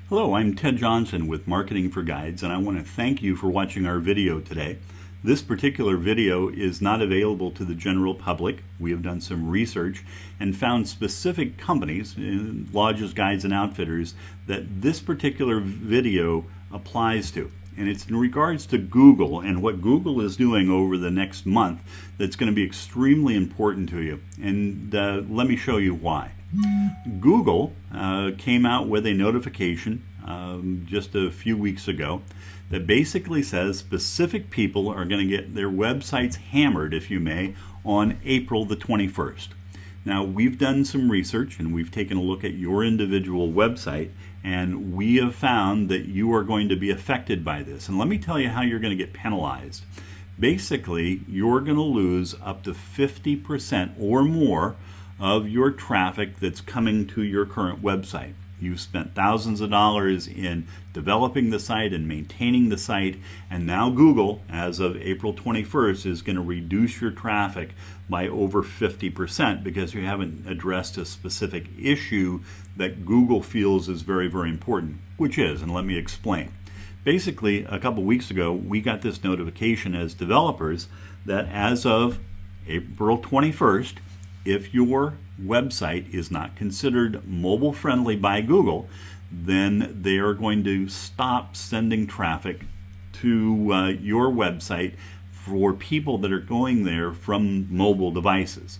Hello, I'm Ted Johnson with Marketing for Guides, and I want to thank you for watching our video today. This particular video is not available to the general public. We have done some research and found specific companies, lodges, guides, and outfitters that this particular video applies to. And it's in regards to Google and what Google is doing over the next month that's going to be extremely important to you. And let me show you why. Google came out with a notification just a few weeks ago that basically says specific people are going to get their websites hammered, if you may, on April the 21st. Now, we've done some research and we've taken a look at your individual website, and we have found that you are going to be affected by this. And let me tell you how you're going to get penalized. Basically, you're going to lose up to 50% or more of your traffic that's coming to your current website. You've spent thousands of dollars in developing the site and maintaining the site, and now Google, as of April 21st, is going to reduce your traffic by over 50% because you haven't addressed a specific issue that Google feels is very, very important, which is, and let me explain. Basically, a couple weeks ago, we got this notification as developers that as of April 21st, if your website is not considered mobile friendly by Google, then they are going to stop sending traffic to your website for people that are going there from mobile devices.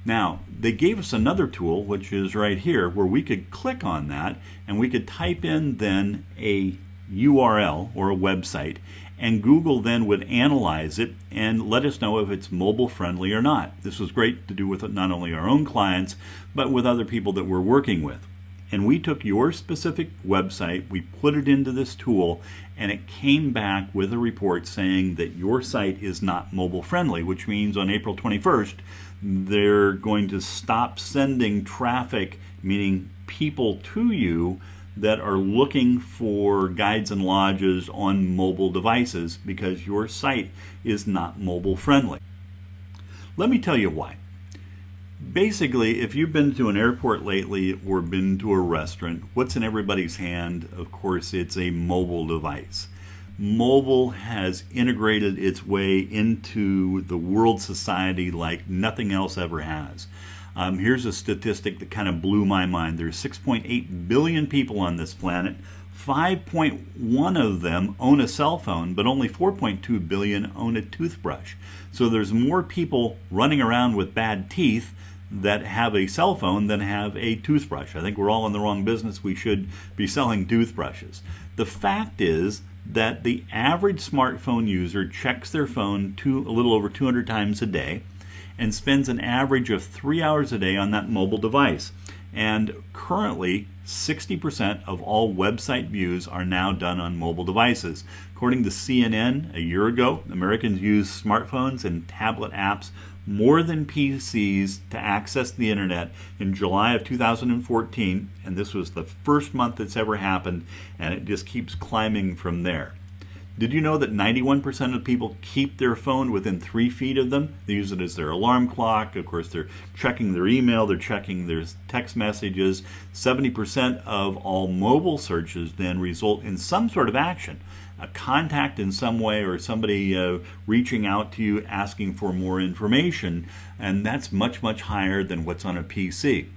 Now, they gave us another tool, which is right here, where we could click on that and we could type in then a URL or a website, and Google then would analyze it and let us know if it's mobile friendly or not. This was great to do with not only our own clients, but with other people that we're working with. And we took your specific website, we put it into this tool, and it came back with a report saying that your site is not mobile friendly, which means on April 21st, they're going to stop sending traffic, meaning people to you that are looking for guides and lodges on mobile devices because your site is not mobile friendly. Let me tell you why. Basically, if you've been to an airport lately or been to a restaurant, what's in everybody's hand? Of course, it's a mobile device. Mobile has integrated its way into the world society like nothing else ever has. Here's a statistic that kind of blew my mind. There's 6.8 billion people on this planet. 5.1 of them own a cell phone, but only 4.2 billion own a toothbrush. So there's more people running around with bad teeth that have a cell phone than have a toothbrush. I think we're all in the wrong business. We should be selling toothbrushes. The fact is that the average smartphone user checks their phone a little over 200 times a day and spends an average of 3 hours a day on that mobile device. And currently, 60% of all website views are now done on mobile devices. According to CNN, a year ago, Americans used smartphones and tablet apps more than PCs to access the internet in July of 2014, and this was the first month it's ever happened, and it just keeps climbing from there. Did you know that 91% of people keep their phone within 3 feet of them? They use it as their alarm clock. Of course, they're checking their email, they're checking their text messages. 70% of all mobile searches then result in some sort of action, a contact in some way, or somebody reaching out to you asking for more information, and that's much, much higher than what's on a PC.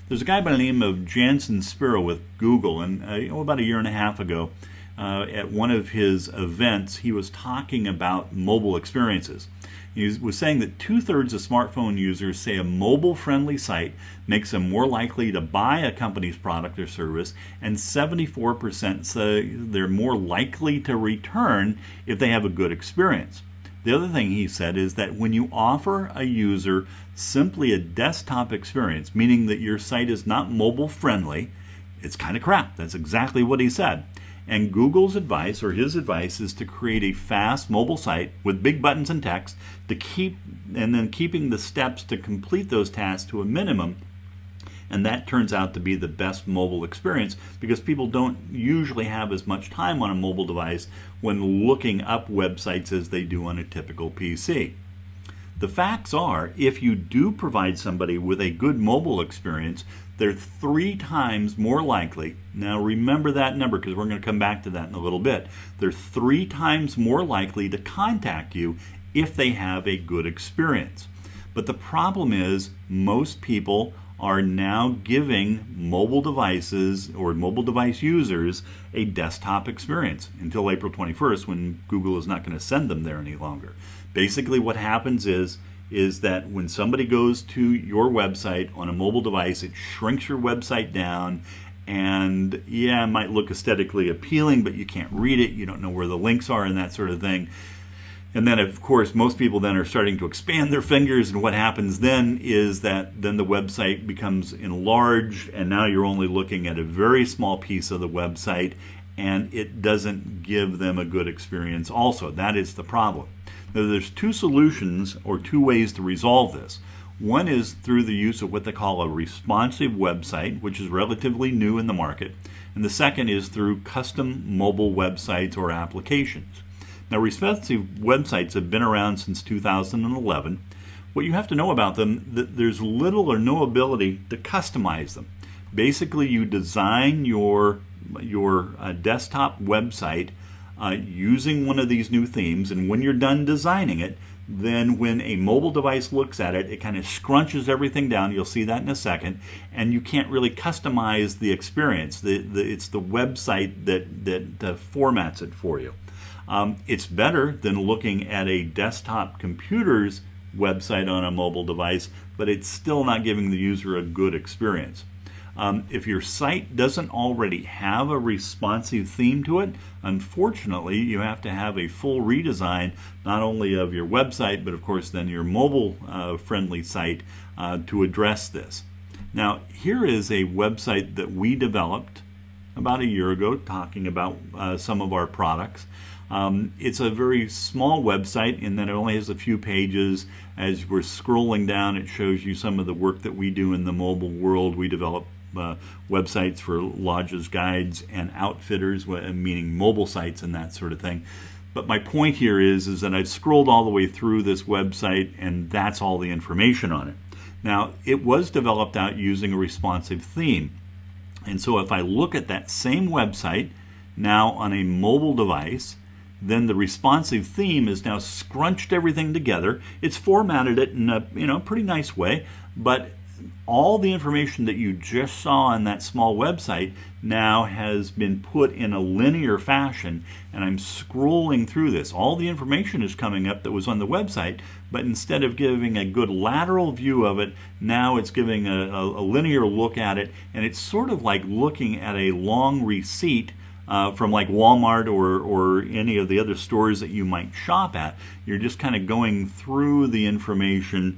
There's a guy by the name of Jansen Spiro with Google, and about a year and a half ago, at one of his events, he was talking about mobile experiences. He was saying that 2/3 of smartphone users say a mobile-friendly site makes them more likely to buy a company's product or service, and 74% say they're more likely to return if they have a good experience. The other thing he said is that when you offer a user simply a desktop experience, meaning that your site is not mobile-friendly, it's kind of crap. That's exactly what he said. And Google's advice, or his advice, is to create a fast mobile site with big buttons and text and then keeping the steps to complete those tasks to a minimum. And that turns out to be the best mobile experience because people don't usually have as much time on a mobile device when looking up websites as they do on a typical PC. The facts are, if you do provide somebody with a good mobile experience, they're 3 times more likely. Now remember that number, because we're going to come back to that in a little bit. They're 3 times more likely to contact you if they have a good experience. But the problem is, most people are now giving mobile devices or mobile device users a desktop experience until April 21st, when Google is not going to send them there any longer. Basically what happens is that when somebody goes to your website on a mobile device, it shrinks your website down, and yeah, it might look aesthetically appealing, but you can't read it, you don't know where the links are and that sort of thing. And then, of course, most people then are starting to expand their fingers, and what happens then is that then the website becomes enlarged, and now you're only looking at a very small piece of the website, and it doesn't give them a good experience also. That is the problem. Now, there's 2 solutions or 2 ways to resolve this. One is through the use of what they call a responsive website, which is relatively new in the market, and the second is through custom mobile websites or applications. Now, responsive websites have been around since 2011. What you have to know about them, that there's little or no ability to customize them. Basically, you design your desktop website using one of these new themes, and when you're done designing it, then when a mobile device looks at it, it kind of scrunches everything down. You'll see that in a second, and you can't really customize the experience. It's the website that formats it for you. It's better than looking at a desktop computer's website on a mobile device, but it's still not giving the user a good experience. If your site doesn't already have a responsive theme to it, unfortunately, you have to have a full redesign, not only of your website, but of course then your mobile friendly site to address this. Now, here is a website that we developed about a year ago, talking about some of our products. It's a very small website in that it only has a few pages. As we're scrolling down, it shows you some of the work that we do in the mobile world. We develop websites for lodges, guides, and outfitters, meaning mobile sites and that sort of thing. But my point here is that I've scrolled all the way through this website, and that's all the information on it. Now, it was developed out using a responsive theme. And so if I look at that same website now on a mobile device, then the responsive theme has now scrunched everything together. It's formatted it in a pretty nice way, but all the information that you just saw on that small website now has been put in a linear fashion, and I'm scrolling through this. All the information is coming up that was on the website, but instead of giving a good lateral view of it, now it's giving a linear look at it, and it's sort of like looking at a long receipt from like Walmart or any of the other stores that you might shop at. You're just kind of going through the information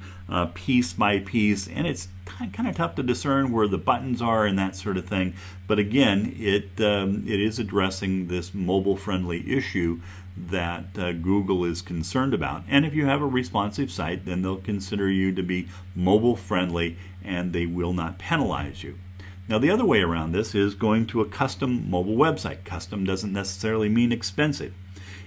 piece by piece, and it's kind of tough to discern where the buttons are and that sort of thing. But again, it is addressing this mobile-friendly issue that Google is concerned about. And if you have a responsive site, then they'll consider you to be mobile-friendly, and they will not penalize you. Now, the other way around this is going to a custom mobile website. Custom doesn't necessarily mean expensive.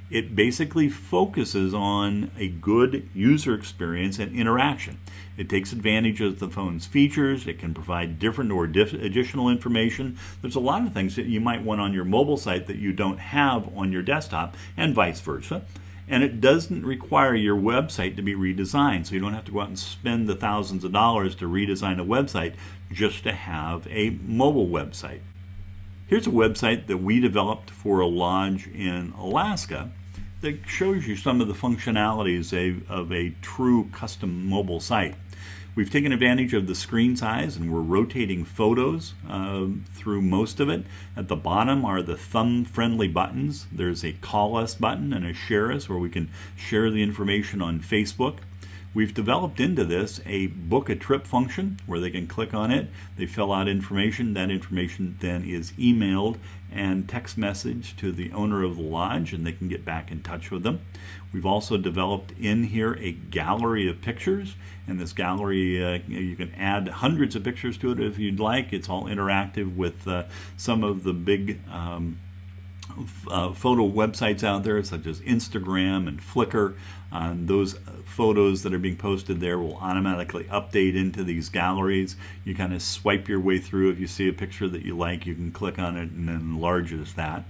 It basically focuses on a good user experience and interaction. It takes advantage of the phone's features. It can provide different or additional information. There's a lot of things that you might want on your mobile site that you don't have on your desktop, and vice versa. And it doesn't require your website to be redesigned, so you don't have to go out and spend the thousands of dollars to redesign a website just to have a mobile website. Here's a website that we developed for a lodge in Alaska that shows you some of the functionalities of a true custom mobile site. We've taken advantage of the screen size, and we're rotating photos through most of it. At the bottom are the thumb-friendly buttons. There's a Call Us button and a Share Us, where we can share the information on Facebook. We've developed into this a Book a Trip function where they can click on it, they fill out information, that information then is emailed and text message to the owner of the lodge, and they can get back in touch with them. We've also developed in here a gallery of pictures, and this gallery you can add hundreds of pictures to it if you'd like. It's all interactive with some of the big photo websites out there such as Instagram and Flickr. Those photos that are being posted there will automatically update into these galleries. You kind of swipe your way through. If you see a picture that you like, you can click on it and then enlarges that.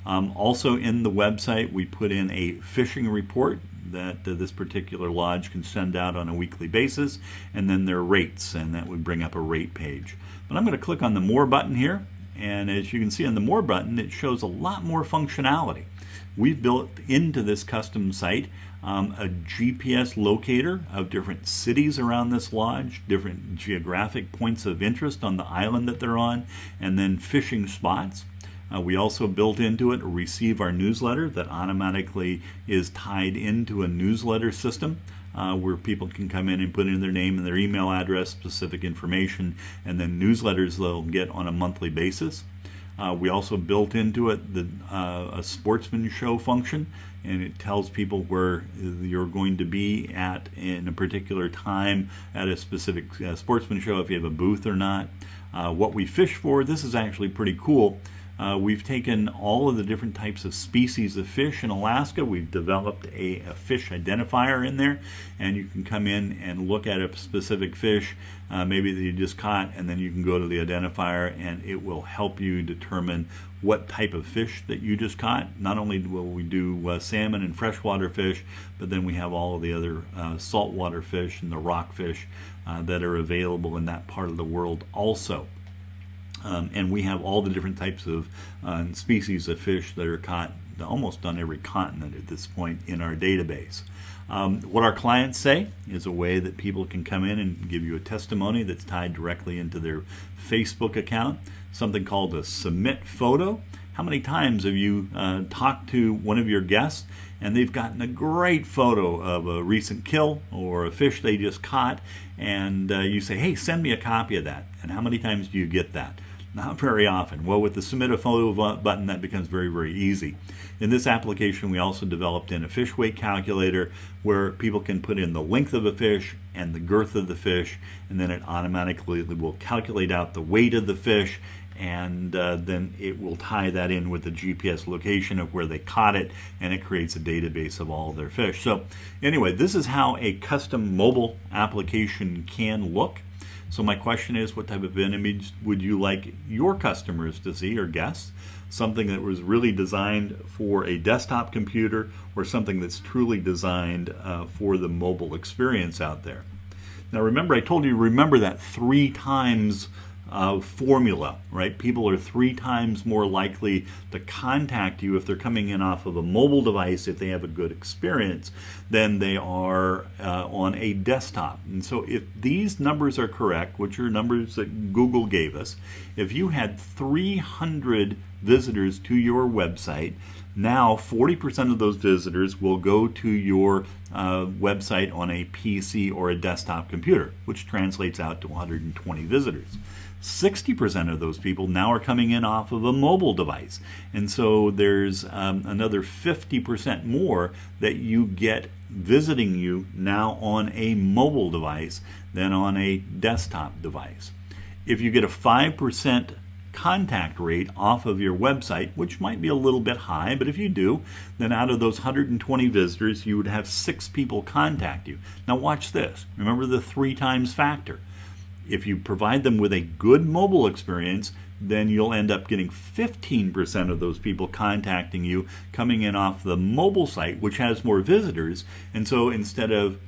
Also in the website, we put in a fishing report that this particular lodge can send out on a weekly basis, and then their rates, and that would bring up a rate page. But I'm going to click on the More button here, and as you can see on the More button, it shows a lot more functionality. We've built into this custom site a GPS locator of different cities around this lodge, different geographic points of interest on the island that they're on, and then fishing spots. We also built into it a Receive Our Newsletter that automatically is tied into a newsletter system where people can come in and put in their name and their email address, specific information, and then newsletters they'll get on a monthly basis. We also built into it a sportsman show function, and it tells people where you're going to be at in a particular time at a specific sportsman show, if you have a booth or not. What we fish for, this is actually pretty cool. We've taken all of the different types of species of fish in Alaska. We've developed a fish identifier in there, and you can come in and look at a specific fish, maybe that you just caught, and then you can go to the identifier and it will help you determine what type of fish that you just caught. Not only will we do salmon and freshwater fish, but then we have all of the other saltwater fish and the rockfish that are available in that part of the world also. And we have all the different types of species of fish that are caught almost on every continent at this point in our database. What our clients say is a way that people can come in and give you a testimony that's tied directly into their Facebook account, something called a submit photo. How many times have you talked to one of your guests and they've gotten a great photo of a recent kill or a fish they just caught, and you say, hey, send me a copy of that? And how many times do you get that? Not very often. Well, with the Submit a Photo button, that becomes very, very easy. In this application, we also developed in a fish weight calculator where people can put in the length of a fish and the girth of the fish, and then it automatically will calculate out the weight of the fish, and then it will tie that in with the GPS location of where they caught it, and it creates a database of all of their fish. So anyway, this is how a custom mobile application can look. So my question is, what type of image would you like your customers to see or guests? Something that was really designed for a desktop computer, or something that's truly designed for the mobile experience out there? Now remember, I told you, remember that 3 times formula, right? People are 3 times more likely to contact you if they're coming in off of a mobile device, if they have a good experience, than they are on a desktop. And so if these numbers are correct, which are numbers that Google gave us, if you had 300 visitors to your website, now 40% of those visitors will go to your website on a PC or a desktop computer, which translates out to 120 visitors. 60% of those people now are coming in off of a mobile device. And so there's another 50% more that you get visiting you now on a mobile device than on a desktop device. If you get a 5% contact rate off of your website, which might be a little bit high, but if you do, then out of those 120 visitors, you would have 6 people contact you. Now watch this. Remember the 3 times factor. If you provide them with a good mobile experience, then you'll end up getting 15% of those people contacting you coming in off the mobile site, which has more visitors. And so instead of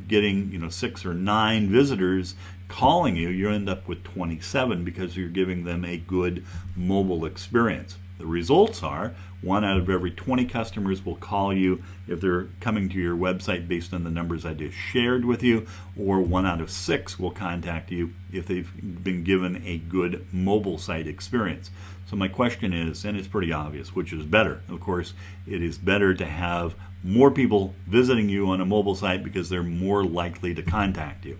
getting 6 or 9 visitors calling you, you end up with 27 because you're giving them a good mobile experience. The results are 1 out of every 20 customers will call you if they're coming to your website based on the numbers I just shared with you, or 1 out of 6 will contact you if they've been given a good mobile site experience. So my question is, and it's pretty obvious, which is better? Of course, it is better to have more people visiting you on a mobile site because they're more likely to contact you.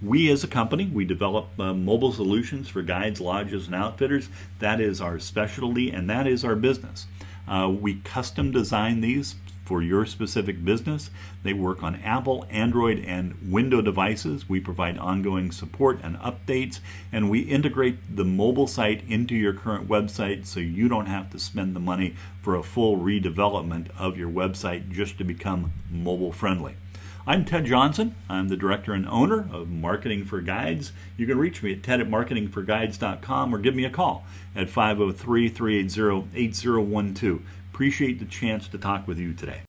We as a company, we develop mobile solutions for guides, lodges, and outfitters. That is our specialty, and that is our business. We custom design these for your specific business. They work on Apple, Android, and Windows devices. We provide ongoing support and updates, and we integrate the mobile site into your current website so you don't have to spend the money for a full redevelopment of your website just to become mobile friendly. I'm Ted Johnson. I'm the director and owner of Marketing for Guides. You can reach me at ted@marketingforguides.com or give me a call at 503-380-8012. Appreciate the chance to talk with you today.